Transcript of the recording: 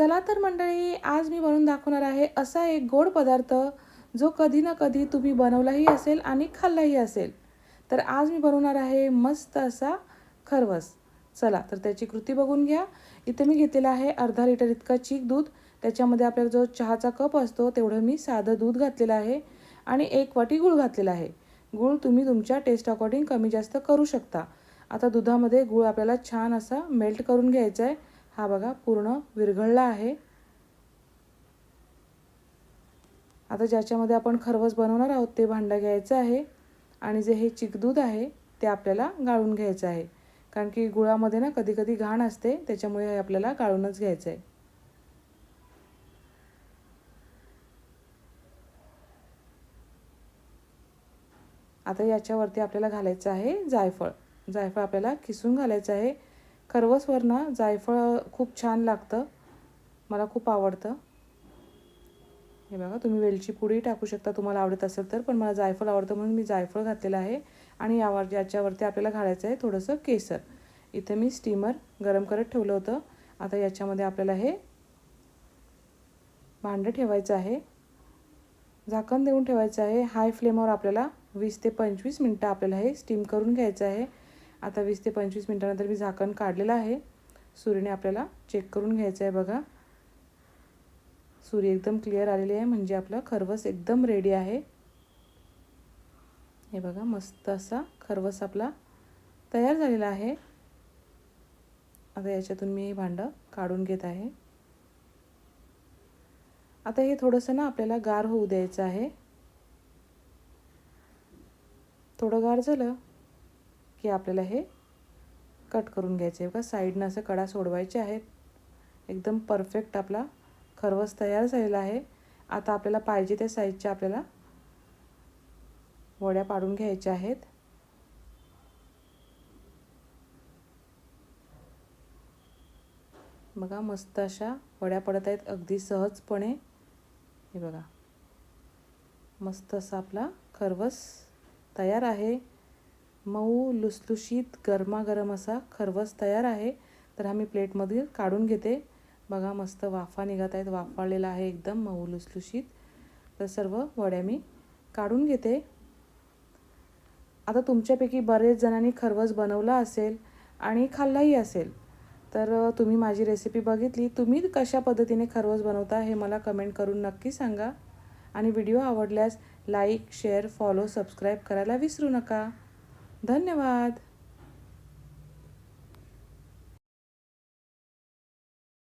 चला तर मंडळी, आज मी बनवून दाखवणार आहे असा एक गोड पदार्थ जो कधी ना कधी तुम्ही बनवलाही असेल आणि खाल्लाही असेल. तर आज मी बनवणार आहे मस्त असा खरवस. चला तर त्याची कृती बघून घ्या. इथे मी घेतलेला आहे अर्धा लिटर इतका चीक दूध. त्याच्यामध्ये आपल्याला जो चहाचा कप असतो तेवढं मी साधं दूध घातलेलं आहे आणि 1 वाटी गूळ घातलेला आहे. गूळ तुम्ही तुमच्या टेस्ट अकॉर्डिंग कमी जास्त करू शकता. आता दुधामध्ये गूळ आपल्याला छान असा मेल्ट करून घ्यायचा आहे. हा बघा पूर्ण विरघळला आहे. आता ज्याच्यामध्ये आपण खरवस बनवणार आहोत ते भांडं घ्यायचं आहे आणि जे हे चिकदूध आहे ते आपल्याला गाळून घ्यायचं आहे. कारण की गुळामध्ये ना कधी कधी घाण असते, त्याच्यामुळे हे आपल्याला गाळूनच घ्यायचं आहे. आता याच्यावरती आपल्याला घालायचं आहे जायफळ. जायफळ आपल्याला किसून घालायचं आहे. खरवसवर ना जायफळ खूप छान लागतं, मला खूप आवडतं. हे बघा, तुम्ही वेलची पुडी टाकू शकता तुम्हाला आवडत असेल तर, पण मला जायफळ आवडतं म्हणून मी जायफळ घातलेलं आहे. आणि याच्यावरती आपल्याला घालायचं आहे थोडंसं केसर. इथे मी स्टीमर गरम करत ठेवलं होतं. आता याच्यामध्ये आपल्याला हे भांडं ठेवायचं आहे, झाकण देऊन ठेवायचं आहे. हाय फ्लेमवर आपल्याला 20 ते 25 मिनटं आपल्याला हे स्टीम करून घ्यायचं आहे. आता 20 ते 25 मिनटानंतर मी झाकण काढलेलं आहे. सुरीने आपल्याला चेक करून घ्यायचं आहे. बघा, सुरी एकदम क्लिअर आलेली आहे, म्हणजे आपलं खरवस एकदम रेडी आहे. हे बघा, मस्त असा खरवस आपला तयार झालेला आहे. आता याच्यातून मी हे भांडं काढून घेत आहे. आता हे थोडंसं ना आपल्याला गार होऊ द्यायचं आहे. थोडं गार झालं की आपल्याला हे कट करून घ्यायचं आहे. बघा, साईडनं असं कडा सोडवायचे आहेत. एकदम परफेक्ट आपला खरवस तयार झालेला आहे. आता आपल्याला पाहिजे त्या साईजच्या आपल्याला वड्या पाडून घ्यायच्या आहेत. बघा, मस्त अशा वड्या पडत आहेत अगदी सहजपणे. हे बघा, मस्त असा आपला खरवस तयार आहे. मऊ लुसलुशीत गरमागरम असा खरवस तयार आहे. तर हा मी प्लेटमध्ये काढून घेते. बघा, मस्त वाफा निघत आहेत, वाफाळलेला आहे एकदम मऊ लुसलुशीत. तर सर्व वड्या मी काढून घेते. आता तुमच्यापैकी बरेच जणांनी खरवस बनवला असेल आणि खाल्लाही असेल, तर तुम्ही माझी रेसिपी बघितली, तुम्ही कशा पद्धतीने खरवस बनवता हे मला कमेंट करून नक्की सांगा. आणि व्हिडिओ आवडल्यास लाईक, शेअर, फॉलो, सबस्क्राईब करायला विसरू नका. धन्यवाद.